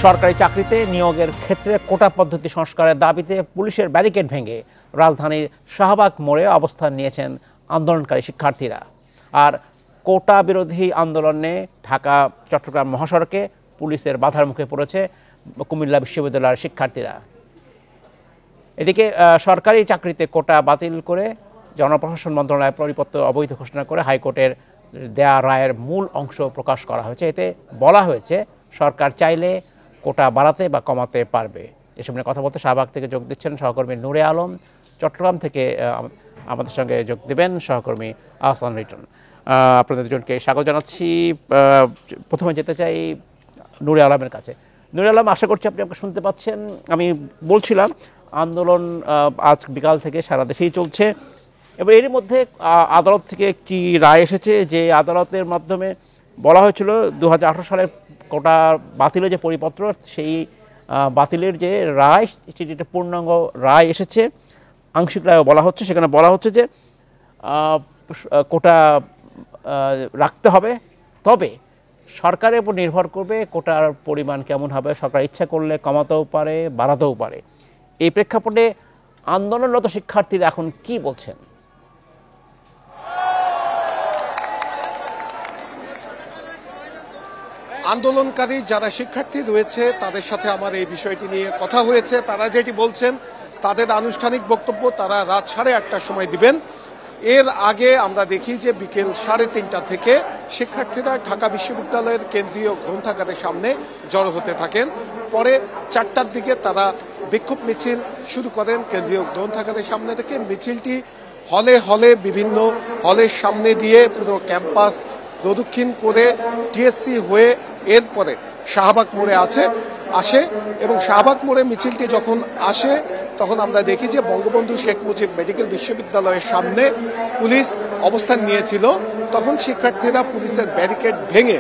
সরকারি চাকরিতে নিয়োগের ক্ষেত্রে কোটা পদ্ধতি সংস্কারের দাবিতে পুলিশের ব্যারিকেড ভেঙে রাজধানীর শাহবাগ মোড়ে অবস্থান নিয়েছেন আন্দোলনকারী শিক্ষার্থীরা। আর কোটা বিরোধী আন্দোলনে ঢাকা চট্টগ্রাম মহাসড়কে পুলিশের বাধার মুখে পড়েছে কুমিল্লা বিশ্ববিদ্যালয়ের শিক্ষার্থীরা। এদিকে সরকারি চাকরিতে কোটা বাতিল করে জনপ্রশাসন মন্ত্রণালয় পরিপত্র অবৈধ ঘোষণা করে হাইকোর্টের দেয়া রায়ের মূল অংশ প্রকাশ করা হয়েছে। এতে বলা হয়েছে সরকার চাইলে কোটা বাড়াতে বা কমাতে পারবে। এসব নিয়ে কথা বলতে শাহবাগ থেকে যোগ দিচ্ছেন সহকর্মী নূরে আলম, চট্টগ্রাম থেকে আমাদের সঙ্গে যোগ দেবেন সহকর্মী আহসান রিটন। আপনাদের দুজনকে স্বাগত জানাচ্ছি। প্রথমে যেতে চাই নূরে আলমের কাছে। নূরে আলম, আশা করছি আপনি আমাকে শুনতে পাচ্ছেন। আমি বলছিলাম আন্দোলন আজ বিকাল থেকে সারা দেশেই চলছে। এবার এরই মধ্যে আদালত থেকে একটি রায় এসেছে, যে আদালতের মাধ্যমে বলা হয়েছিল 2018 সালের কোটা বাতিলের যে পরিপত্র, সেই বাতিলের যে রায়, সেটি একটা পূর্ণাঙ্গ রায় এসেছে। আংশিক রায়ও বলা হচ্ছে, সেখানে বলা হচ্ছে যে কোটা রাখতে হবে, তবে সরকারের উপর নির্ভর করবে কোটার পরিমাণ কেমন হবে। সরকার ইচ্ছা করলে কমাতেও পারে, বাড়াতেও পারে। এই প্রেক্ষাপটে আন্দোলনরত শিক্ষার্থীরা এখন কি বলছেন? আন্দোলনকারী যারা শিক্ষার্থী রয়েছে তাদের সাথে আমার এই বিষয়টি নিয়ে কথা হয়েছে। তারা যেটি বলছেন, তাদের আনুষ্ঠানিক বক্তব্য তারা রাত 8:30টার সময় দিবেন। এর আগে আমরা দেখি যে বিকেল 3:30টা থেকে শিক্ষার্থীরা ঢাকা বিশ্ববিদ্যালয়ের কেন্দ্রীয় গ্রন্থাগারের সামনে জড়ো হতে থাকেন। পরে 4টার দিকে তারা বিক্ষোভ মিছিল শুরু করেন কেন্দ্রীয় গ্রন্থাগারের সামনে থেকে। মিছিলটি হলে হলে বিভিন্ন হলের সামনে দিয়ে পুরো ক্যাম্পাস প্রদক্ষিণ করে টিএসসি হয়ে এরপরে শাহবাগ মোড়ে আসে এবং শাহবাগ মোড়ে মিছিলটি যখন আসে তখন আমরা দেখি যে বঙ্গবন্ধু শেখ মুজিব মেডিকেল বিশ্ববিদ্যালয়ের সামনে পুলিশ অবস্থান নিয়েছিল। তখন শিক্ষার্থীরা পুলিশের ব্যারিকেড ভেঙে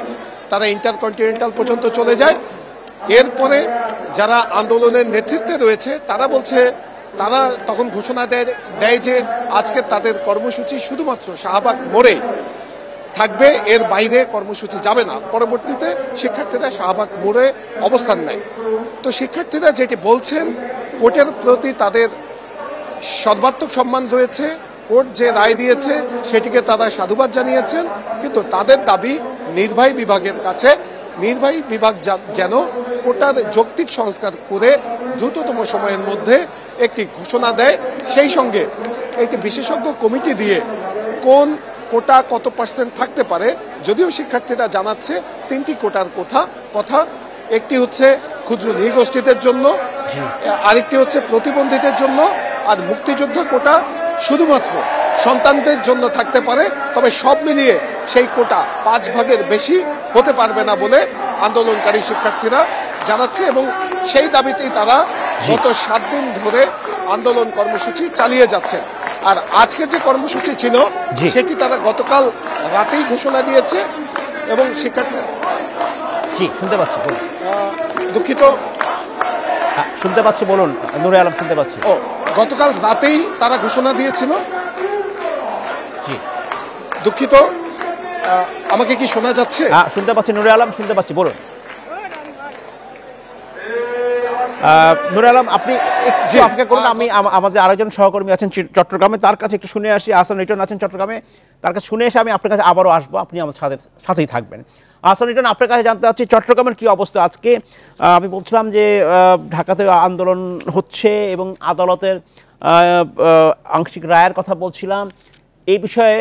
তারা ইন্টারকন্টিনেন্টাল পর্যন্ত চলে যায়। এরপরে যারা আন্দোলনের নেতৃত্বে রয়েছে তারা বলছে, তারা তখন ঘোষণা দেয় যে আজকে তাদের কর্মসূচি শুধুমাত্র শাহবাগ মোড়ে থাকবে, এর বাইরে কর্মসূচি যাবে না। পরবর্তীতে শিক্ষার্থীরা শাহবাগ মোড়ে অবস্থান নেয়। তো শিক্ষার্থীরা যেটি বলছেন, কোর্টের প্রতি তাদের সর্বাত্মক সম্মান রয়েছে। কোর্ট যে রায় দিয়েছে সেটিকে তারা সাধুবাদ জানিয়েছেন, কিন্তু তাদের দাবি নির্বাহী বিভাগের কাছে, নির্বাহী বিভাগ যেন কোটার যৌক্তিক সংস্কার করে দ্রুততম সময়ের মধ্যে একটি ঘোষণা দেয়। সেই সঙ্গে একটি বিশেষজ্ঞ কমিটি দিয়ে কোন কোটা কত % থাকতে পারে, যদিও শিক্ষার্থীরা জানাচ্ছে 3টি কোটার কথা। একটি হচ্ছে ক্ষুদ্র নৃগোষ্ঠীদের জন্য, আরেকটি হচ্ছে প্রতিবন্ধীদের জন্য, আর মুক্তিযোদ্ধা কোটা শুধুমাত্র সন্তানদের জন্য থাকতে পারে। তবে সব মিলিয়ে সেই কোটা 5 ভাগের বেশি হতে পারবে না বলে আন্দোলনকারী শিক্ষার্থীরা জানাচ্ছে এবং সেই দাবিতেই তারা গত 7 দিন ধরে আন্দোলন কর্মসূচি চালিয়ে যাচ্ছেন। আর আজকে যে কর্মসূচি ছিল সেটি তারা গতকাল রাতেই ঘোষণা দিয়েছে এবং শিক্ষার্থীরা শুনতে পাচ্ছি, দুঃখিত, শুনতে পাচ্ছি, বলুন নূরে আলম, শুনতে পাচ্ছি। গতকাল রাতেই তারা ঘোষণা দিয়েছিল। দুঃখিত, আমাকে কি শোনা যাচ্ছে? শুনতে পাচ্ছি নূরে আলম, শুনতে পাচ্ছি, বলুন। নূরে আলম, আপনি অপেক্ষা করুন, আমি আমাদের আরেকজন সহকর্মী আছেন চট্টগ্রামে, তার কাছে একটু শুনে আসি। আহসান রিটন আছেন চট্টগ্রামে, তার কাছে শুনে এসে আমি আপনার কাছে আবারও আসবো, আপনি আমার সাথেই থাকবেন। আহসান রিটন, আপনার কাছে জানতে চাচ্ছি চট্টগ্রামের কি অবস্থা আজকে। আমি বলছিলাম যে ঢাকাতে আন্দোলন হচ্ছে এবং আদালতের আংশিক রায়ের কথা বলছিলাম। এই বিষয়ে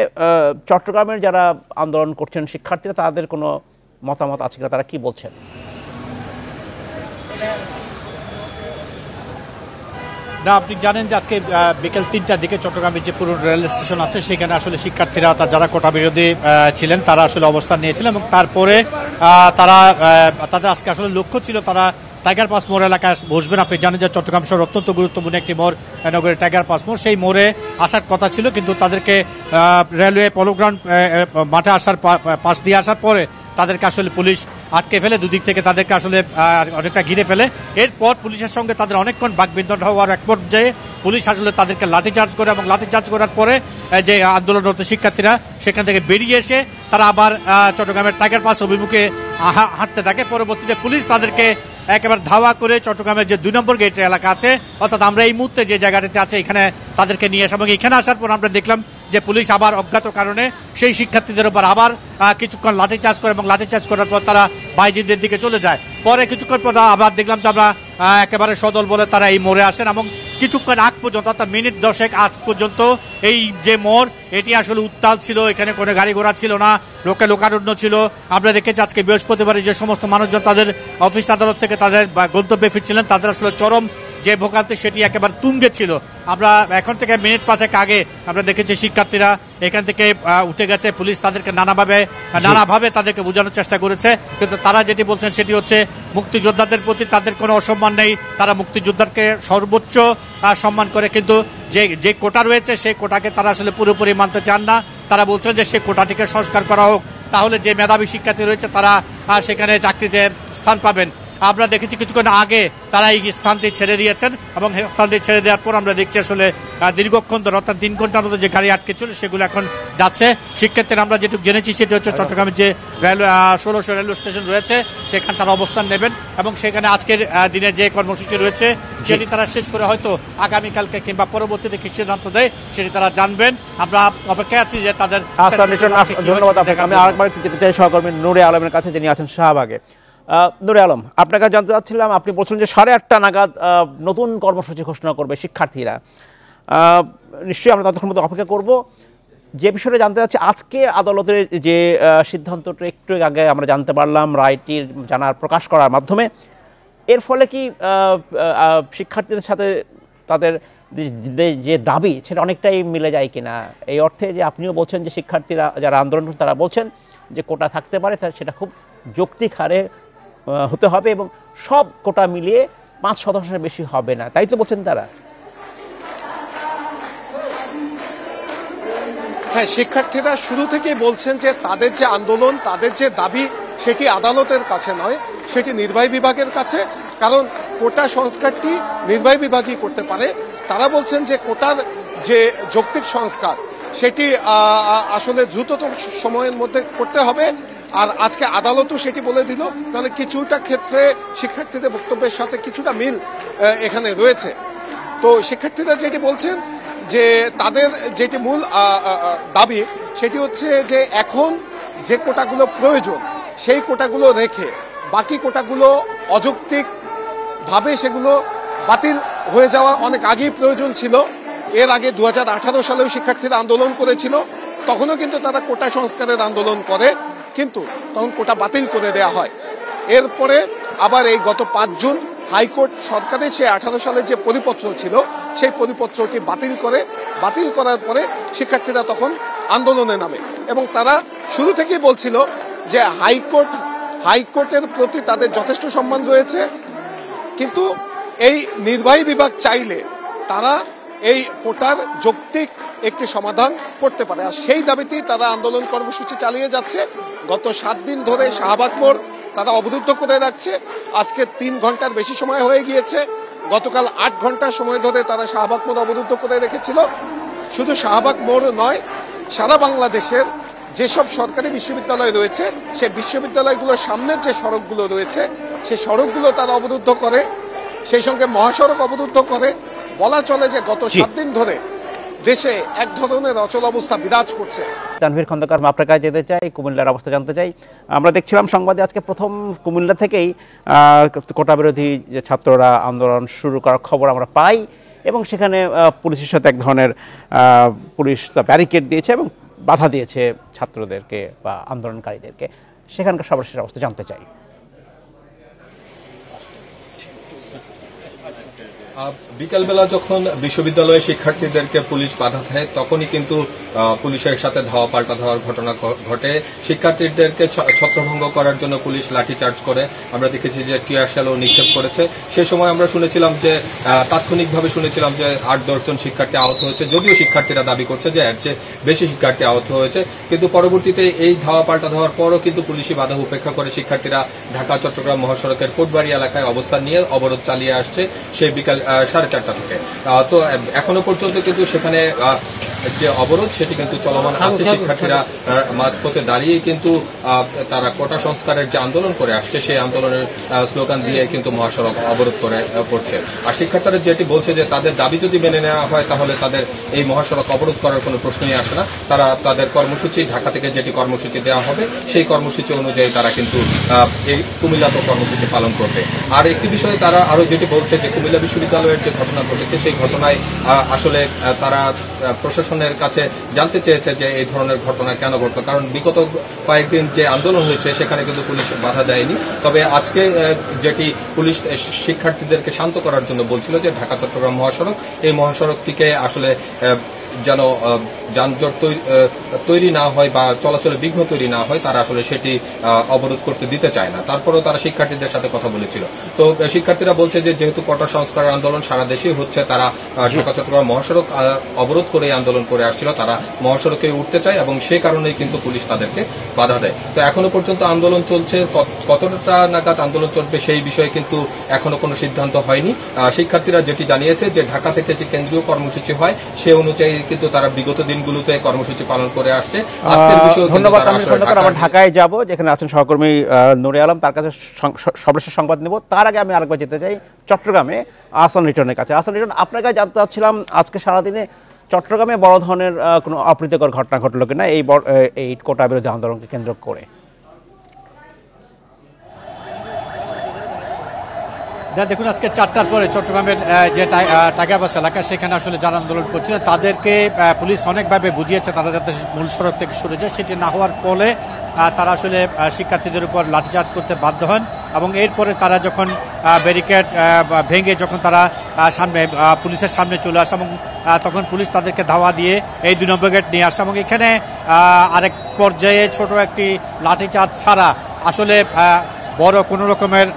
চট্টগ্রামের যারা আন্দোলন করছেন শিক্ষার্থীরা, তাদের কোনো মতামত আছে কিনা, তারা কি বলছেন? না, আপনি জানেন যে আজকে বিকেল 3টার দিকে চট্টগ্রামের যে পুরো রেল স্টেশন আছে সেখানে আসলে শিক্ষার্থীরা যারা কোটা বিরোধী ছিলেন তারা আসলে অবস্থান নিয়েছিলেন এবং তারপরে তাদের আজকে আসলে লক্ষ্য ছিল তারা টাইগার পাস মোড় এলাকায় বসবেন। আপনি জানেন যে চট্টগ্রাম শহর অত্যন্ত গুরুত্বপূর্ণ একটি মোড়, নগরের টাইগার পাস মোড়। সেই মোড়ে আসার কথা ছিল, কিন্তু তাদেরকে রেলওয়ে পলো গ্রাউন্ড মাঠে পাশ দিয়ে আসার পরে তাদেরকে আসলে পুলিশ আটকে ফেলে, দুদিক থেকে তাদেরকে আসলে অনেকটা ঘিরে ফেলে। এরপর পুলিশের সঙ্গে তাদের অনেকক্ষণ বাকবিতণ্ডা হওয়ার এক পর্যায়ে পুলিশ আসলে তাদেরকে লাঠিচার্জ করে এবং লাঠিচার্জ করার পরে যে আন্দোলনরত শিক্ষার্থীরা সেখান থেকে বেরিয়ে এসে তারা আবার চট্টগ্রামের টাইগার পাস অভিমুখে হাঁটতে থাকে। পরবর্তীতে পুলিশ তাদেরকে একেবারে ধাওয়া করে চট্টগ্রামের যে 2 নম্বর গেটের এলাকা আছে, অর্থাৎ আমরা এই মুহূর্তে যে জায়গাটাতে আছে এখানে তাদেরকে নিয়ে আসা, এবং এখানে আসার পর আমরা দেখলাম যে পুলিশ আবার অজ্ঞাত কারণে সেই শিক্ষার্থীদের উপর আবার কিছুক্ষণ লাঠিচার্জ করে, এবং লাঠিচার্জ করার পর তারা বাইজিদের দিকে চলে যায়। পরে কিছুক্ষণ পর আবার দেখলাম যে আমরা একেবারে সদল বলে তারা এই মোড়ে আসেন, এবং কিছুক্ষণ আগ পর্যন্ত অর্থাৎ মিনিট 10 আগ পর্যন্ত এই যে মোড় এটি আসলে উত্তাল ছিল, এখানে কোনো গাড়ি ঘোড়া ছিল না, লোকারণ্য ছিল। আমরা দেখেছি আজকে বৃহস্পতিবারে যে সমস্ত মানুষজন তাদের অফিস আদালত থেকে তাদের গন্তব্যে ফিরছিলেন, তাদের আসলে চরম যে ভোগান্তি সেটি একেবারে তুঙ্গে ছিল। আমরা এখন থেকে মিনিট 5 আগে আমরা দেখেছি শিক্ষার্থীরা এখান থেকে উঠে গেছে, পুলিশ তাদেরকে নানাভাবে তাদেরকে বোঝানোর চেষ্টা করেছে, কিন্তু তারা যেটি বলছেন সেটি হচ্ছে মুক্তিযোদ্ধাদের প্রতি তাদের কোনো অসম্মান নেই, তারা মুক্তিযোদ্ধাকে সর্বোচ্চ সম্মান করে, কিন্তু যে কোটা রয়েছে সেই কোটাকে তারা আসলে পুরোপুরি মানতে চান না। তারা বলছেন যে সেই কোটাটিকে সংস্কার করা হোক, তাহলে যে মেধাবী শিক্ষার্থী রয়েছে তারা সেখানে চাকরিতে স্থান পাবেন। আমরা দেখেছি কিছুক্ষণ আগে তারা এই স্থানটি ছেড়ে দিয়েছেন, এবং স্থানটি ছেড়ে দেওয়ার পর আমরা দেখছি আসলে দীর্ঘক্ষণ ধরে অর্থাৎ 3 ঘন্টার মতো যে গাড়ি আটকে ছিল সেগুলো এখন যাচ্ছে। শিক্ষার্থীরা আমরা যেটুকু জেনেছি সেটি হচ্ছে চট্টগ্রামের যে 1600 রেলওয়ে স্টেশন রয়েছে সেখানে তারা অবস্থান নেবেন, এবং সেখানে আজকের দিনে যে কর্মসূচি রয়েছে সেটি তারা শেষ করে হয়তো আগামীকালকে কিংবা পরবর্তীতে কি সিদ্ধান্ত দেয় সেটি তারা জানবেন। আমরা অপেক্ষায় আছি যে তাদের। ধন্যবাদ আপনাকে। আমি আরেকবার যেতে চাই সহকর্মী নূরে আলমের কাছে, যিনি আছেন শাহবাগে। নূরে আলম, আপনার কাছে জানতে চাচ্ছিলাম, আপনি বলছেন যে 8:30 নাগাদ নতুন কর্মসূচি ঘোষণা করবে শিক্ষার্থীরা। নিশ্চয়ই আমরা ততক্ষণ মতো অপেক্ষা করব। যে বিষয়টা জানতে চাচ্ছি, আজকে আদালতের যে সিদ্ধান্তটা একটু আগে আমরা জানতে পারলাম রায়টির প্রকাশ করার মাধ্যমে, এর ফলে কি শিক্ষার্থীদের সাথে তাদের যে দাবি সেটা অনেকটাই মিলে যায় কিনা? এই অর্থে যে আপনিও বলছেন যে শিক্ষার্থীরা যারা আন্দোলন তারা বলছেন যে কোটা থাকতে পারে, সেটা খুব যৌক্তিক হারে হতে হবে এবং সব কোটা মিলিয়ে 5% বেশি হবে না, তাই তো বলছেন তারা? হ্যাঁ, শিক্ষার্থীরা শুরু থেকেই বলছেন যে তাদের যে আন্দোলন, তাদের যে দাবি সেটি আদালতের কাছে নয়, সেটি নির্বাহী বিভাগের কাছে। কারণ কোটা সংস্কারটি নির্বাহী বিভাগই করতে পারে। তারা বলছেন যে কোটার যে যৌক্তিক সংস্কার সেটি আসলে দ্রুততম সময়ের মধ্যে করতে হবে। আর আজকে আদালতও সেটি বলে দিল, তাহলে কিছুটা ক্ষেত্রে শিক্ষার্থীদের বক্তব্যের সাথে কিছুটা মিল এখানে রয়েছে। তো শিক্ষার্থীরা যেটি বলছেন যে তাদের যেটি মূল দাবি সেটি হচ্ছে যে এখন যে কোটাগুলো প্রয়োজন সেই কোটাগুলো রেখে বাকি কোটাগুলো অযৌক্তিকভাবে সেগুলো বাতিল হয়ে যাওয়া অনেক আগেই প্রয়োজন ছিল। এর আগে 2018 সালেও শিক্ষার্থীরা আন্দোলন করেছিল, তখনও কিন্তু তারা কোটা সংস্কারের আন্দোলন করে, কিন্তু তখন কোটা বাতিল করে দেয়া হয়। এরপরে আবার এই গত 5 জুন হাইকোর্ট সরকারের সেই 18 সালের যে পরিপত্র ছিল সেই পরিপত্রটি বাতিল করার পরে শিক্ষার্থীরা তখন আন্দোলনে নামে, এবং তারা শুরু থেকেই বলছিল যে হাইকোর্টের প্রতি তাদের যথেষ্ট সম্মান রয়েছে, কিন্তু এই নির্বাহী বিভাগ চাইলে তারা এই কোটার যৌক্তিক একটি সমাধান করতে পারে। আর সেই দাবিতেই তারা আন্দোলন কর্মসূচি চালিয়ে যাচ্ছে। গত 7 দিন ধরে শাহবাগ মোড় তারা অবরুদ্ধ করে রাখছে। আজকে 3 ঘন্টার বেশি সময় হয়ে গিয়েছে। গতকাল 8 ঘন্টা সময় ধরে তারা শাহবাগ মোড় অবরুদ্ধ করে রেখেছিল। শুধু শাহবাগ মোড় নয়, সারা বাংলাদেশের যেসব সরকারি বিশ্ববিদ্যালয় রয়েছে সেই বিশ্ববিদ্যালয়গুলোর সামনের যে সড়কগুলো রয়েছে সেই সড়কগুলো তারা অবরুদ্ধ করে, সেই সঙ্গে মহাসড়ক অবরুদ্ধ করে। বলা চলে যে গত 7 দিন ধরে দেশে এক ধরনের অচল অবস্থা বিরাজ করছে। তানভীর খন্দকার, আপনার কাছে যেতে চাই, কুমিল্লার অবস্থা জানতে চাই। আমরা দেখছিলাম সংবাদে আজকে প্রথম কুমিল্লা থেকেই কোটা বিরোধী যে ছাত্ররা আন্দোলন শুরু করার খবর আমরা পাই, এবং সেখানে পুলিশের সাথে এক ধরনের পুলিশ ব্যারিকেড দিয়েছে এবং বাধা দিয়েছে ছাত্রদেরকে বা আন্দোলনকারীদেরকে। সেখানকার সর্বশেষ অবস্থা জানতে চাই। বিকালবেলা যখন বিশ্ববিদ্যালয়ের শিক্ষার্থীদেরকে পুলিশ বাধা দেয় তখনই কিন্তু পুলিশের সাথে ধাওয়া পাল্টা ধাওয়ার ঘটনা ঘটে। শিক্ষার্থীদেরকে ছত্রভঙ্গ করার জন্য পুলিশ লাঠিচার্জ করে। আমরা দেখেছি যে টিয়ার শেলও নিক্ষেপ করেছে। সে সময় আমরা শুনেছিলাম যে তাৎক্ষণিকভাবে শুনেছিলাম যে 8-10 জন শিক্ষার্থী আহত হয়েছে, যদিও শিক্ষার্থীরা দাবি করছে যে এর চেয়ে বেশি শিক্ষার্থী আহত হয়েছে। কিন্তু পরবর্তীতে এই ধাওয়া পাল্টা ধাওয়ার পরও কিন্তু পুলিশি বাধা উপেক্ষা করে শিক্ষার্থীরা ঢাকা চট্টগ্রাম মহাসড়কের কোটবাড়ি এলাকায় অবস্থান নিয়ে অবরোধ চালিয়ে আসছে সেই বিকাল 4:30 থেকে। তো এখনো পর্যন্ত কিন্তু সেখানে যে অবরোধ সেটি কিন্তু চলমান আছে। শিক্ষার্থীরা মাঝপথে দাঁড়িয়ে কিন্তু তারা কোটা সংস্কারের যে আন্দোলন করে আসছে সেই আন্দোলনের স্লোগান দিয়ে কিন্তু মহাসড়ক অবরোধ করছে। আর শিক্ষার্থীরা যেটি বলছে যে তাদের দাবি যদি মেনে নেওয়া হয় তাহলে তাদের এই মহাসড়ক অবরোধ করার কোনো প্রশ্নই আসে না। তারা তাদের কর্মসূচি, ঢাকা থেকে যেটি কর্মসূচি দেওয়া হবে সেই কর্মসূচি অনুযায়ী তারা কিন্তু এই কুমিল্লাতে কর্মসূচি পালন করবে। আর একটি বিষয়ে তারা আরো যেটি বলছে যে কুমিল্লা বিশ্ববিদ্যালয়ের যে ঘটনা ঘটেছে সেই ঘটনায় আসলে তারা প্রশাসনের কাছে জানতে চেয়েছে যে এই ধরনের ঘটনা কেন ঘটলো, কারণ বিগত কয়েকদিন যে আন্দোলন হয়েছে সেখানে কিন্তু পুলিশ বাধা দেয়নি। তবে আজকে যেটি পুলিশ শিক্ষার্থীদেরকে শান্ত করার জন্য বলছিল যে ঢাকা চট্টগ্রাম মহাসড়ক, এই মহাসড়কটিকে আসলে যেন যানজট তৈরি না হয় বা চলাচলে বিঘ্ন তৈরি না হয়, তারা আসলে সেটি অবরোধ করতে দিতে চায় না। তারপরেও তারা শিক্ষার্থীদের সাথে কথা বলেছিল। তো শিক্ষার্থীরা বলছে যে যেহেতু কোটা সংস্কারের আন্দোলন সারা দেশেই হচ্ছে, তারা ঢাকা চট্টগ্রাম মহাসড়ক অবরোধ করে আন্দোলন করে আসছিল, তারা মহাসড়কে উঠতে চায় এবং সে কারণেই কিন্তু পুলিশ তাদেরকে বাধা দেয়। তো এখনো পর্যন্ত আন্দোলন চলছে, কতটা নাগাদ আন্দোলন চলবে সেই বিষয়ে কিন্তু এখনো কোনো সিদ্ধান্ত হয়নি। শিক্ষার্থীরা যেটি জানিয়েছে যে ঢাকা থেকে যে কেন্দ্রীয় কর্মসূচি হয় সে অনুযায়ী কিন্তু তারা বিগত দিনগুলোতে কর্মসূচি পালন করে আসছে। ধন্যবাদ। আমরা ঢাকায় যাব, যেখানে আছেন সহকর্মী নুরে আলম, তার কাছে সর্বশেষ সংবাদ নেব। তার আগে আমি আরেকবার যেতে চাই চট্টগ্রামে আহসান লিটনের কাছে। আহসান লিটন, আপনার কাছে জানতে চাচ্ছিলাম আজকে সারাদিনে চট্টগ্রামে বড় ধরনের কোনো অপ্রীতিকর ঘটনা ঘটলো কিনা এই কোটা বিরোধী আন্দোলনকে কেন্দ্র করে? দেখুন, আজকে 4টার পরে চট্টগ্রামের যে টাইগারবাস এলাকা সেখানে আসলে যারা আন্দোলন করছিলেন তাদেরকে পুলিশ অনেকভাবে বুঝিয়েছে তারা যাতে মূল সড়ক থেকে সরে যায়। সেটি না হওয়ার ফলে তারা আসলে শিক্ষার্থীদের উপর লাঠিচার্জ করতে বাধ্য হন এবং এরপরে তারা যখন ব্যারিকেড ভেঙে যখন তারা সামনে পুলিশের সামনে চলে আসে এবং তখন পুলিশ তাদেরকে ধাওয়া দিয়ে এই 2 নম্বর গেট নিয়ে আসে এবং এখানে আরেক পর্যায়ে ছোট একটি লাঠিচার্জ ছাড়া আসলে বড় কোনো রকমের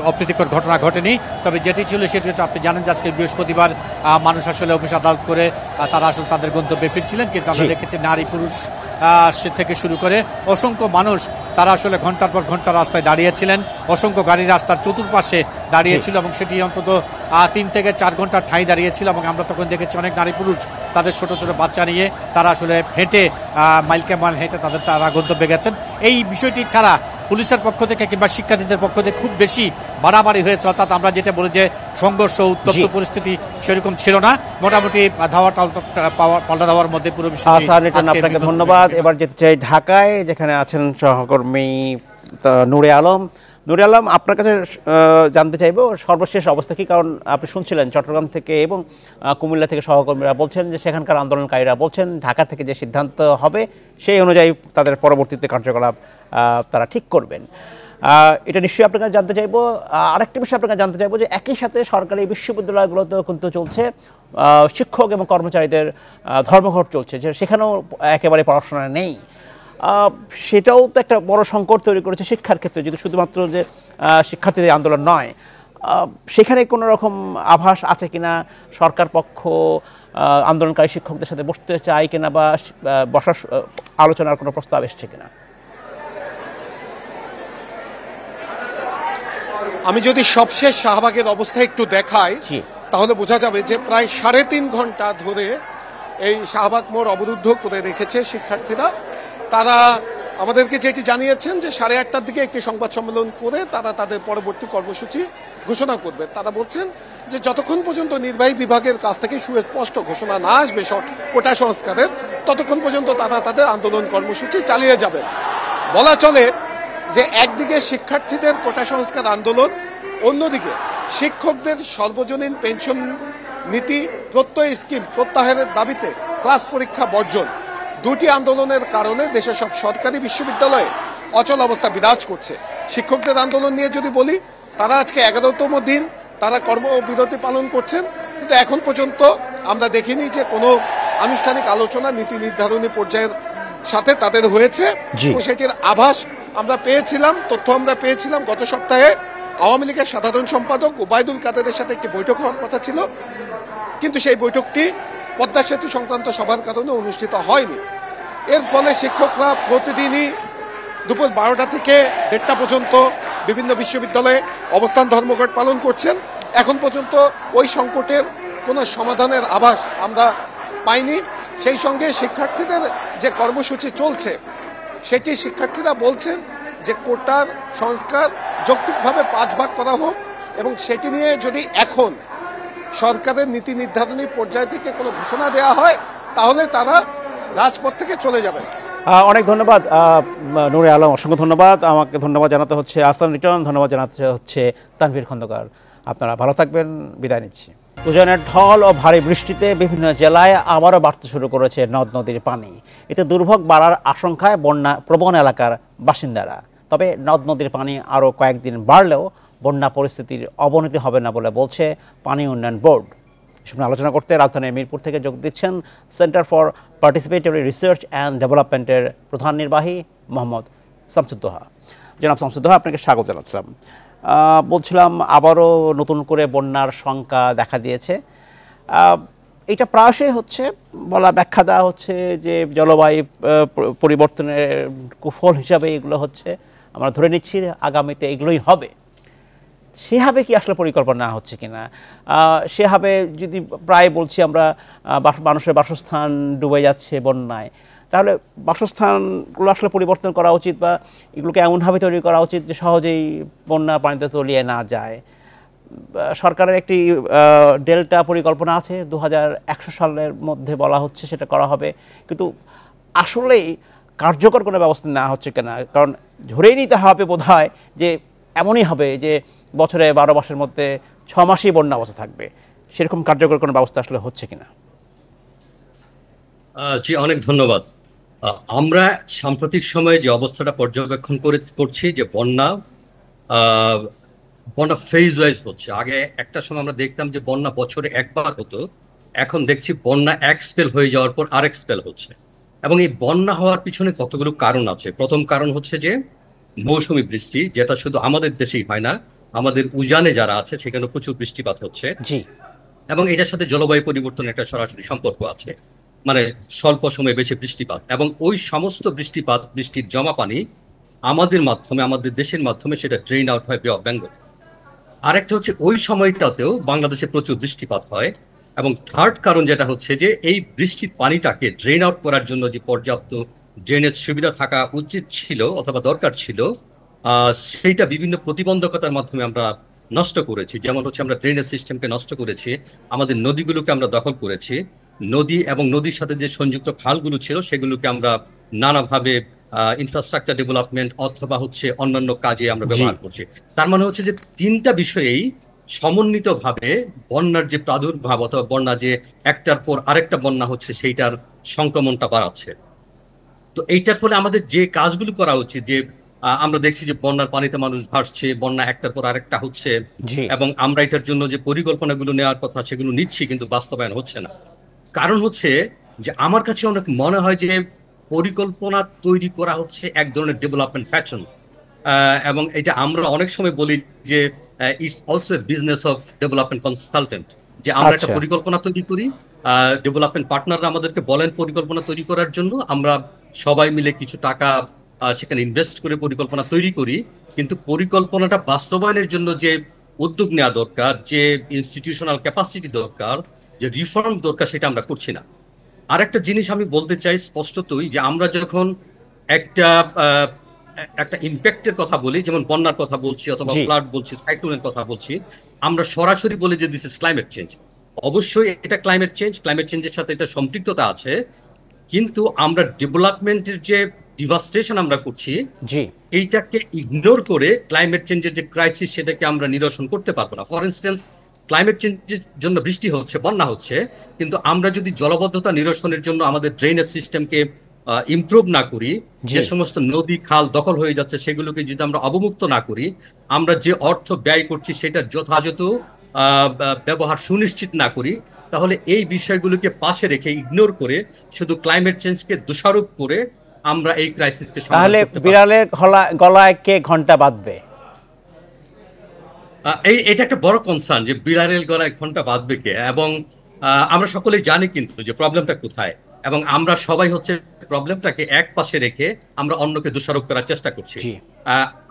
অপ্রীতিকর ঘটনা ঘটেনি। তবে যেটি ছিল সেটি হচ্ছে, আপনি জানেন যে আজকে বৃহস্পতিবার মানুষ আসলে অফিস আদালত করে তারা আসলে তাদের গন্তব্যে ফিরছিলেন, কিন্তু আমরা দেখেছি নারী পুরুষ থেকে শুরু করে অসংখ্য মানুষ তারা আসলে ঘন্টার পর ঘন্টা রাস্তায় দাঁড়িয়েছিলেন। অসংখ্য গাড়ি রাস্তার চতুর্পাশে দাঁড়িয়েছিল এবং সেটি অন্তত 3 থেকে 4 ঘন্টার ঠাঁই দাঁড়িয়েছিল এবং আমরা তখন দেখেছি অনেক নারী পুরুষ তাদের ছোট ছোট বাচ্চা নিয়ে তারা আসলে হেঁটে মাইলকে মাইল হেঁটে তারা গন্তব্যে গেছেন। এই বিষয়টি ছাড়া পুলিশের পক্ষ থেকে কিংবা শিক্ষার্থীদের পক্ষ থেকে খুব বেশি বাড়াবাড়ি হয়েছে, অর্থাৎ আমরা যেটা বলি যে সংঘর্ষ উত্তপ্ত পরিস্থিতি সেরকম ছিল না। মোটামুটি পাল্টা দেওয়ার মধ্যে পুরো বিষয়টি। আপনাকে ধন্যবাদ। এবার যেতে চাই ঢাকায়, যেখানে আছেন সহকর্মী নুরে আলম। নুরে আলম, আপনার কাছে জানতে চাইবো সর্বশেষ অবস্থা কি, কারণ আপনি শুনছিলেন চট্টগ্রাম থেকে এবং কুমিল্লা থেকে সহকর্মীরা বলছেন যে সেখানকার আন্দোলনকারীরা বলছেন ঢাকা থেকে যে সিদ্ধান্ত হবে সেই অনুযায়ী তাদের পরবর্তীতে কার্যকলাপ তারা ঠিক করবেন। এটা নিশ্চয়ই আপনার কাছে জানতে চাইবো। আরেকটি বিষয় আপনার কাছে জানতে চাইবো যে একই সাথে সরকারি বিশ্ববিদ্যালয়গুলোতেও কিন্তু চলছে শিক্ষক এবং কর্মচারীদের ধর্মঘট চলছে, যে সেখানেও একেবারে পড়াশোনা নেই। সেটাও তো একটা বড় সংকট তৈরি করেছে শিক্ষার ক্ষেত্রে, যদি শুধুমাত্র যে শিক্ষার্থীদের আন্দোলন নয়, সেখানে কোনো রকম আভাস আছে কিনা, সরকার পক্ষ আন্দোলনকারী শিক্ষকদের সাথে বসতে চায় কিনা বা বসার আলোচনার কোনো প্রস্তাব এসছে কিনা? আমি যদি সবশেষ শাহবাগের অবস্থা একটু দেখাই তাহলে বোঝা যাবে যে প্রায় 3.5 ঘন্টা ধরে এই শাহবাগ মোড় অবরুদ্ধ করে রেখেছে শিক্ষার্থীরা। তারা আমাদেরকে যেটি জানিয়েছেন যে 8:30টার দিকে একটি সংবাদ সম্মেলন করে তারা তাদের পরবর্তী কর্মসূচি ঘোষণা করবে। তারা বলছেন যে যতক্ষণ পর্যন্ত নির্বাহী বিভাগের কাছ থেকে সুস্পষ্ট ঘোষণা না আসবে কোটা সংস্কারের, ততক্ষণ পর্যন্ত তারা তাদের আন্দোলন কর্মসূচি চালিয়ে যাবেন। বলা চলে যে একদিকে শিক্ষার্থীদের কোটা সংস্কার আন্দোলন, অন্যদিকে শিক্ষকদের সর্বজনীন পেনশন নীতি প্রত্যয় স্কিম প্রত্যাহারের দাবিতে ক্লাস পরীক্ষা বর্জন, দুটি আন্দোলনের কারণে দেশের সব সরকারি বিশ্ববিদ্যালয়ে অচল অবস্থা বিরাজ করছে। শিক্ষকদের আন্দোলন নিয়ে যদি বলি, তারা আজকে 11তম দিন তারা কর্মবিরতি পালন করছেন, কিন্তু এখন পর্যন্ত আমরা দেখিনি যে কোনো আনুষ্ঠানিক আলোচনা নীতি নির্ধারণী পর্যায়ের সাথে তাদের হয়েছে। সেটির আভাস আমরা পেয়েছিলাম, তথ্য আমরা পেয়েছিলাম গত সপ্তাহে আওয়ামী লীগের সাধারণ সম্পাদক ওবায়দুল কাদেরের সাথে একটি বৈঠক হওয়ার কথা ছিল, কিন্তু সেই বৈঠকটি পদ্মা সেতু সংক্রান্ত সভার কারণে অনুষ্ঠিত হয়নি। এর ফলে শিক্ষকরা প্রতিদিনই দুপুর 12টা থেকে 1:30টা পর্যন্ত বিভিন্ন বিশ্ববিদ্যালয়ে অবস্থান ধর্মঘট পালন করছেন। এখন পর্যন্ত ওই সংকটের কোনো সমাধানের আভাস আমরা পাইনি। সেই সঙ্গে শিক্ষার্থীদের যে কর্মসূচি চলছে সেটি শিক্ষার্থীরা বলছেন যে কোটার সংস্কার যৌক্তিকভাবে 5 ভাগ করা হোক, এবং সেটি নিয়ে যদি এখন সরকারের নীতি নির্ধারণী পর্যায় থেকে কোনো ঘোষণা দেওয়া হয় তাহলে তারা রাজপথ থেকে চলে যাবেন। অনেক ধন্যবাদ নূরে আলম, অসংখ্য ধন্যবাদ। আমাকে ধন্যবাদ জানাতে হচ্ছে আসান রিটন, ধন্যবাদ জানাতে হচ্ছে তানভীর খন্দকার। আপনারা ভালো থাকবেন, বিদায় নিচ্ছি। উজানের ঢল ও ভারী বৃষ্টিতে বিভিন্ন জেলায় আবারও বাড়তে শুরু করেছে নদ নদীর পানি। এতে দুর্ভোগ বাড়ার আশঙ্কায় বন্যা প্রবণ এলাকার বাসিন্দারা। তবে নদ নদীর পানি আরও কয়েকদিন বাড়লেও বন্যা পরিস্থিতির অবনতি হবে না বলে বলছে পানি উন্নয়ন বোর্ড। এসব আলোচনা করতে রাজধানীর মিরপুর থেকে যোগ দিচ্ছেন centre for participatory research and ডেভেলপমেন্টের প্রধান নির্বাহী মোহাম্মদ শামসুদ্দোহা। জনাব শামসুদ্দোহা, আপনাকে স্বাগত জানাচ্ছিলাম। বলছিলাম আবারও নতুন করে বন্যার শঙ্কা দেখা দিয়েছে। এটা প্রায়শই হচ্ছে বলা, ব্যাখ্যা দেওয়া হচ্ছে যে জলবায়ু পরিবর্তনের কুফল হিসাবে এগুলো হচ্ছে, আমরা ধরে নিচ্ছি আগামীতে এগুলোই হবে। সেভাবে কি আসলে পরিকল্পনা হচ্ছে কিনা? সেভাবে যদি প্রায় বলছি আমরা মানুষের বাসস্থান ডুবে যাচ্ছে বন্যায়, তাহলে বাসস্থানগুলো আসলে পরিবর্তন করা উচিত, বা এগুলোকে এমনভাবে তৈরি করা উচিত যে সহজেই বন্যা পানিতে তলিয়ে না যায়। সরকারের একটি ডেল্টা পরিকল্পনা আছে, 2100 সালের মধ্যে বলা হচ্ছে সেটা করা হবে, কিন্তু আসলেই কার্যকর কোনো ব্যবস্থা নেওয়া হচ্ছে কিনা। কারণ ধরেই নিতে হবে বোধহয় যে এমনই হবে যে বছরে 12 মাসের মধ্যে 6 মাসই বন্যা অবস্থা থাকবে। সেরকম কার্যকর কোনো ব্যবস্থা আসলে হচ্ছে কিনা? জি, অনেক ধন্যবাদ। আমরা সাম্প্রতিক সময়ে যে অবস্থাটা পর্যবেক্ষণ করছি যে বন্যা ফেজ ওয়াইজ হচ্ছে। আগে একটা সময় আমরা দেখতাম যে বন্যা বছরে একবার হতো, এখন দেখছি বন্যা এক স্পেল হয়ে যাওয়ার পর আরেক স্পেল হচ্ছে। এবং এই বন্যা হওয়ার পিছনে কতগুলো কারণ আছে। প্রথম কারণ হচ্ছে যে মৌসুমী বৃষ্টি, যেটা শুধু আমাদের দেশেই হয় না, আমাদের উজানে যারা আছে সেখানে প্রচুর বৃষ্টিপাত হচ্ছে। জি। এবং এটার সাথে জলবায়ু পরিবর্তনের একটা সরাসরি সম্পর্ক আছে, মানে স্বল্প সময়ে বেশি বৃষ্টিপাত, এবং ওই সমস্ত বৃষ্টির জমা পানি আমাদের মাধ্যমে, আমাদের দেশের মাধ্যমে সেটা ড্রেন আউট হয় বে অফ বেঙ্গল। আরেকটা হচ্ছে ওই সময়টাতেও বাংলাদেশে প্রচুর বৃষ্টিপাত হয়। এবং থার্ড কারণ যেটা হচ্ছে যে এই বৃষ্টির পানিটাকে ড্রেন আউট করার জন্য যে পর্যাপ্ত ড্রেনেজ সুবিধা থাকা উচিত ছিল অথবা দরকার ছিল, সেইটা বিভিন্ন প্রতিবন্ধকতার মাধ্যমে আমরা নষ্ট করেছি। যেমন হচ্ছে আমরা ড্রেনেজ সিস্টেমকে নষ্ট করেছি, আমাদের নদীগুলোকে আমরা দখল করেছি, নদী এবং নদীর সাথে যে সংযুক্ত খালগুলো ছিল সেগুলোকে আমরা নানাভাবে ইনফ্রাস্ট্রাকচার ডেভেলপমেন্ট অথবা হচ্ছে অন্যান্য কাজে আমরা ব্যবহার করছি। তার মানে হচ্ছে যে তিনটা বিষয়েই সমন্বিতভাবে বন্যার যে প্রাদুর্ভাব অথবা বন্যা যে একটার পর আরেকটা বন্যা হচ্ছে সেইটার সংক্রমণটা বাড়াচ্ছে। তো এইটার ফলে আমাদের যে কাজগুলো করা উচিত, যে আমরা দেখছি যে বন্যার পানিতে মানুষ ভাসছে, বন্যা একটার পর আরেকটা হচ্ছে, এবং আমরা এটার জন্য যে পরিকল্পনাগুলো নেওয়ার কথা সেগুলো নিচ্ছি কিন্তু বাস্তবায়ন হচ্ছে না। কারণ হচ্ছে যে আমার কাছে অনেক মনে হয় যে পরিকল্পনা তৈরি করা হচ্ছে এক ধরনের ডেভেলপমেন্ট ফ্যাশন, এবং এটা আমরা অনেক সময় বলি যে it's also business of development consultant, যে আমরা একটা পরিকল্পনা তৈরি করি, ডেভেলপমেন্ট পার্টনাররা আমাদেরকে বলেন পরিকল্পনা তৈরি করার জন্য, আমরা সবাই মিলে কিছু টাকা সেখানে ইনভেস্ট করে পরিকল্পনা তৈরি করি, কিন্তু পরিকল্পনাটা বাস্তবায়নের জন্য যে উদ্যোগ নেওয়া দরকার, যে ইনস্টিটিউশনাল ক্যাপাসিটি দরকার, যে রিফর্ম দরকার, সেটা আমরা করছি না। আরেকটা জিনিস আমি বলতে চাই স্পষ্টতই, যে আমরা যখন একটা ইম্প্যাক্টের কথা বলি, যেমন বন্যার কথা বলছি অথবা ফ্লাড বলছি, সাইক্লোনের কথা বলছি, আমরা সরাসরি বলি যে দিস ইজ ক্লাইমেট চেঞ্জ। অবশ্যই এটা ক্লাইমেট চেঞ্জের সাথে এটা সম্পৃক্ততা আছে, কিন্তু আমরা ডেভেলপমেন্টের যে ডিভাস্টেশন আমরা করছি এইটাকে ইগনোর করে ক্লাইমেট চেঞ্জের যে ক্রাইসিস সেটাকে আমরা নিরসন করতে পারবো না। ফর ইনস্টেন্স, ক্লাইমেট চেঞ্জের জন্য বৃষ্টি হচ্ছে, বন্যা হচ্ছে, কিন্তু আমরা যদি জলবদ্ধতা নিরসনের জন্য আমাদের ড্রেনেজ সিস্টেমকে ইমপ্রুভ না করি, যে সমস্ত নদী খাল দখল হয়ে যাচ্ছে সেগুলোকে যদি আমরা অবমুক্ত না করি, আমরা যে অর্থ ব্যয় করছি সেটার যথাযথ ব্যবহার সুনিশ্চিত না করি, তাহলে এই বিষয়গুলোকে পাশে রেখে ইগনোর করে শুধু ক্লাইমেট চেঞ্জকে দোষারোপ করে আমরা এই ক্রাইসিসকে সমাধান করতে পারবো। তাহলে বিড়ালের গলায় কে ঘন্টা বাঁধবে? এটা একটা বড় কনসার্ন, যে বিড়ালের গলায় ঘন্টা বাঁধবে কে। এবং আমরা সকলেই জানি কিন্তু যে প্রবলেমটা কোথায়, এবং আমরা সবাই হচ্ছে প্রবলেমটাকে এক পাশে রেখে আমরা অন্যকে দোষারোপ করার চেষ্টা করছি।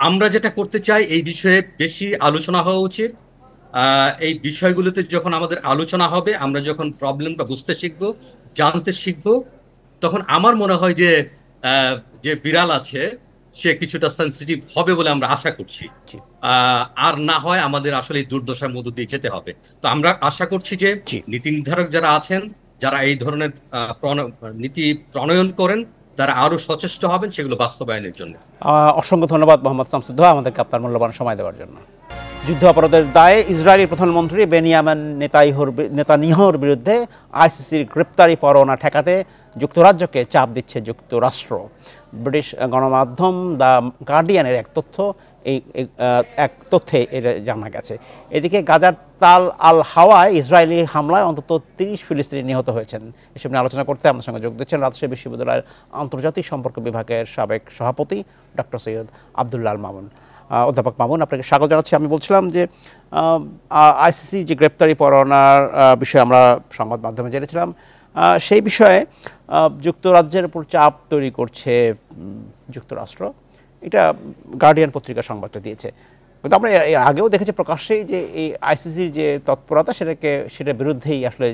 আমরা যেটা করতে চাই, এই বিষয়ে বেশি আলোচনা হওয়া উচিত। এই বিষয়গুলোতে যখন আমাদের আলোচনা হবে, আমরা যখন প্রবলেমটা বুঝতে শিখবো, জানতে শিখবো, তখন আমার মনে হয় যে যে বিড়াল আছে সে কিছুটা সেন্সিটিভ হবে বলে আমরা আশা করছি। জি আর না হয় আমাদের আসলে এই দুর্দশার মধ্য দিয়ে যেতে হবে। তো আমরা আশা করছি যে জি নীতি নির্ধারক যারা আছেন, যারা এই ধরনের নীতি প্রণয়ন করেন, তারা আরো সচেষ্ট হবেন সেগুলো বাস্তবায়নের জন্য। অসংখ্য ধন্যবাদ মোহাম্মদ শামসুদ্দোহা আমাদেরকে আপনার মূল্যবান সময় দেওয়ার জন্য। যুদ্ধ অপরাধের দায়ে ইসরায়েলি প্রধানমন্ত্রী বেনিয়ামিন নেতানিয়াহুর বিরুদ্ধে আইসিসির গ্রেপ্তারি পরোয়ানা ঠেকাতে যুক্তরাজ্যকে চাপ দিচ্ছে যুক্তরাষ্ট্র। ব্রিটিশ গণমাধ্যম দ্য গার্ডিয়ানের এক তথ্যে এটা জানা গেছে। এদিকে গাজার তাল আল হাওয়ায় ইসরায়েলি হামলায় অন্তত 30 ফিলিস্তিনি নিহত হয়েছেন। এসব নিয়ে আলোচনা করতে আমাদের সঙ্গে যোগ দিচ্ছেন রাজশাহী বিশ্ববিদ্যালয়ের আন্তর্জাতিক সম্পর্ক বিভাগের সাবেক সভাপতি ডক্টর সৈয়দ আব্দুল্লাহ মামুন। অধ্যাপক মামুন, আপনাকে স্বাগত জানাচ্ছি। আমি বলছিলাম যে আইসিসি যে গ্রেপ্তারি পরোয়ানার বিষয়ে আমরা সংবাদ মাধ্যমে জেনেছিলাম, সেই বিষয়ে যুক্তরাজ্যের উপর চাপ তৈরি করছে যুক্তরাষ্ট্র, এটা গার্ডিয়ান পত্রিকা সংবাদটা দিয়েছে। কিন্তু আমরা এর আগেও দেখেছি প্রকাশ্যেই যে এই আইসিসির যে তৎপরতা সেটার বিরুদ্ধেই আসলে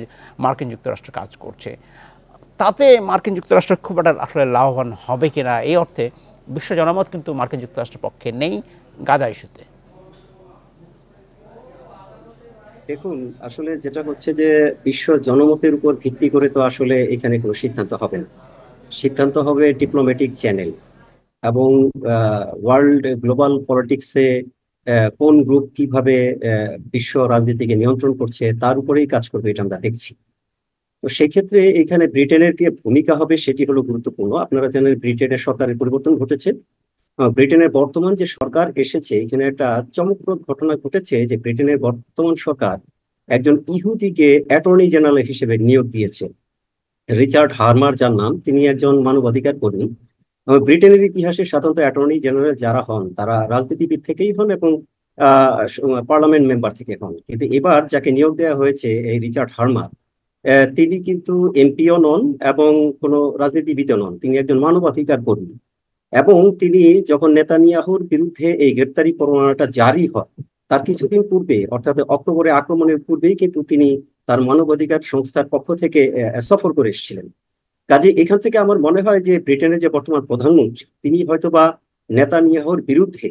মার্কিন যুক্তরাষ্ট্র কাজ করছে। তাতে মার্কিন যুক্তরাষ্ট্র খুব একটা আসলে লাভবান হবে কিনা, এই অর্থে বিশ্ব জনমত কিন্তু মার্কিন যুক্তরাষ্ট্রের পক্ষে নেই গাজা ইস্যুতে। দেখুন, আসলে যেটা হচ্ছে যে বিশ্ব জনমতের উপর ভিত্তি করে তো আসলে এখানে কোনো সিদ্ধান্ত হবে না। সিদ্ধান্ত হবে ডিপ্লোম্যাটিক চ্যানেল এবং ওয়ার্ল্ড গ্লোবাল পলিটিক্সে কোন গ্রুপ কিভাবে বিশ্ব রাজনীতিকে নিয়ন্ত্রণ করছে তার উপরেই কাজ করবে, এটা আমরা দেখছি। তো সেক্ষেত্রে এখানে ব্রিটেনের কি ভূমিকা হবে সেটি হলো গুরুত্বপূর্ণ। আপনারা জানেন ব্রিটেনের সরকারের পরিবর্তন ঘটেছে। ব্রিটেনের বর্তমান যে সরকার এসেছে, এখানে একটা চমকপ্রদ ঘটনা ঘটেছে যে ব্রিটেনের বর্তমান সরকার একজন ইহুদিকে অ্যাটর্নি জেনারেল হিসেবে নিয়োগ দিয়েছে, রিচার্ড হার্মার যার নাম। তিনি একজন মানবাধিকার কর্মী। ব্রিটেনের ইতিহাসে সাধারণত অ্যাটর্নি জেনারেল যারা হন তারা রাজনীতিবিদ থেকেই হন এবং পার্লামেন্ট মেম্বার থেকে হন। কিন্তু এবার যাকে নিয়োগ দেওয়া হয়েছে এই রিচার্ড হার্মার, তিনি কিন্তু এমপিও নন এবং কোনো রাজনীতিবিদও নন, তিনি একজন মানবাধিকার কর্মী। এবং তিনি যখন নেতানিয়াহুর বিরুদ্ধে এই গ্রেপ্তারি পরোয়ানাটা জারি হয় তার কিছুদিন পূর্বে, অর্থাৎ অক্টোবরে আক্রমণের পূর্বেই কিন্তু তিনি তার মানবাধিকার সংস্থার পক্ষ থেকে সফর করে এসেছিলেন। কাজে এখান থেকে আমার মনে হয় যে ব্রিটেনের যে বর্তমান প্রধানমন্ত্রী তিনি হয়তোবা নেতানিয়াহুর বিরুদ্ধে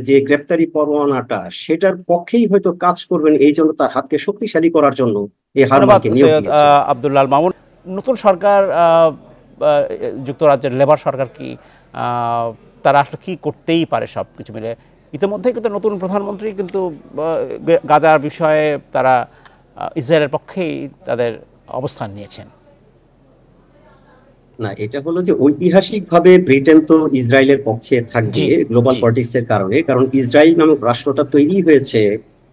যে গ্রেপ্তারি পরোয়ানাটা সেটার পক্ষেই হয়তো কাজ করবেন, এই জন্য তার হাতকে শক্তিশালী করার জন্য এই হারমারকে নিয়োগ দিয়েছেন। আব্দুল্লাহ মামুন, নতুন সরকার যুক্তরাজ্যের লেবার সরকার কি তারা আসলে কি করতেই পারে সব কিছু মিলে? ইতিমধ্যে কিন্তু নতুন প্রধানমন্ত্রী কিন্তু গাজার বিষয়ে তারা ইসরায়েলের পক্ষেই তাদের অবস্থান নিয়েছেন। না, এটা হলো যে ঐতিহাসিকভাবে ব্রিটেন তো ইসরায়েলের পক্ষে থাকবে গ্লোবাল পলিটিক্স এর কারণে, কারণ ইসরায়েল নামক রাষ্ট্রটা তৈরি হয়েছে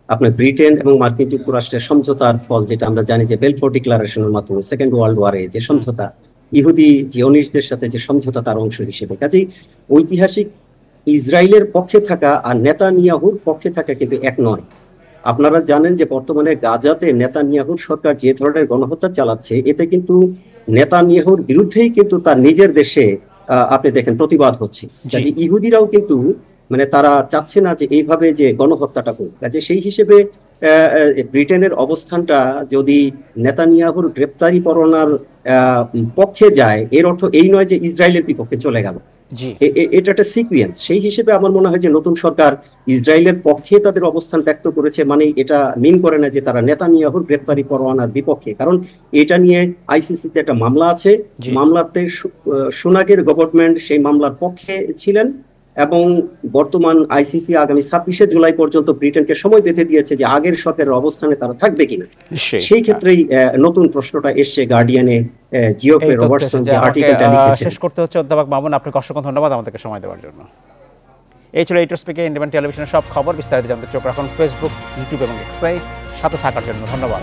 আপনার ব্রিটেন এবং মার্কিন যুক্তরাষ্ট্রের সমঝোতার ফল, যেটা আমরা জানি যে বেলফোর ডিক্লারেশনের মাধ্যমে সেকেন্ড ওয়ার্ল্ড ওয়ারে যে সমঝোতা, ইহুদি জিওনিস্টদের সাথে যে সমঝোতা তার অংশ হিসেবে। কাজেই ঐতিহাসিক ইসরায়েলের পক্ষে থাকা আর নেতানিয়াহুর পক্ষে থাকা কিন্তু এক নয়। আপনারা জানেন যে বর্তমানে গাজাতে নেতানিয়াহুর সরকার যে ধরনের গণহত্যা চালাচ্ছে, এতে কিন্তু নেতানিয়াহুর বিরুদ্ধেই কিন্তু তার নিজের দেশে আপনি দেখেন প্রতিবাদ হচ্ছে। কাজে ইহুদিরাও কিন্তু মানে তারা চাচ্ছে না যে এইভাবে যে গণহত্যাটা করুক। কাজে সেই হিসেবে ব্রিটেনের অবস্থানটা যদি নেতানিয়াহুর গ্রেপ্তারি পরোয়ানার পক্ষে যায়, এর অর্থ এই নয় যে ইসরায়েলের বিপক্ষে চলে গেল। এটা একটা সিকুয়েন্স। সেই হিসেবে আমার মনে হয় যে নতুন সরকার ইসরায়েলের পক্ষে তাদের অবস্থান ব্যক্ত করেছে, মানে এটা মিন করে না যে তারা নেতানিয়াহুর গ্রেপ্তারি পরোয়ানার বিপক্ষে। কারণ এটা নিয়ে আইসিসিতে একটা মামলা আছে, মামলাতে সুনাকের গভর্নমেন্ট সেই মামলার পক্ষে ছিলেন এবং বর্তমান আইসিসি আগামী 26শে জুলাই পর্যন্ত ব্রিটেনকে সময় বেঁধে দিয়েছে যে আগের সরকারের অবস্থানে তারা থাকবে কিনা। সেই ক্ষেত্রেই নতুন প্রশ্নটা এসছে গার্ডিয়ানে জিওফ্রে রবার্টসন যে আর্টিকেলটা লিখেছেন। শেষ করতে হচ্ছে অধ্যাপক মামুন, আপনাকে অসংখ্য ধন্যবাদ আমাদেরকে সময় দেওয়ার জন্য। এই ছিল এইটার স্পিকে ইন্ডিপেন্ডেন্ট টেলিভিশনের সব খবর। বিস্তারিত জানতে চোখ রাখুন ফেসবুক, ইউটিউব এবং এক্সে। সাথে থাকার জন্য ধন্যবাদ।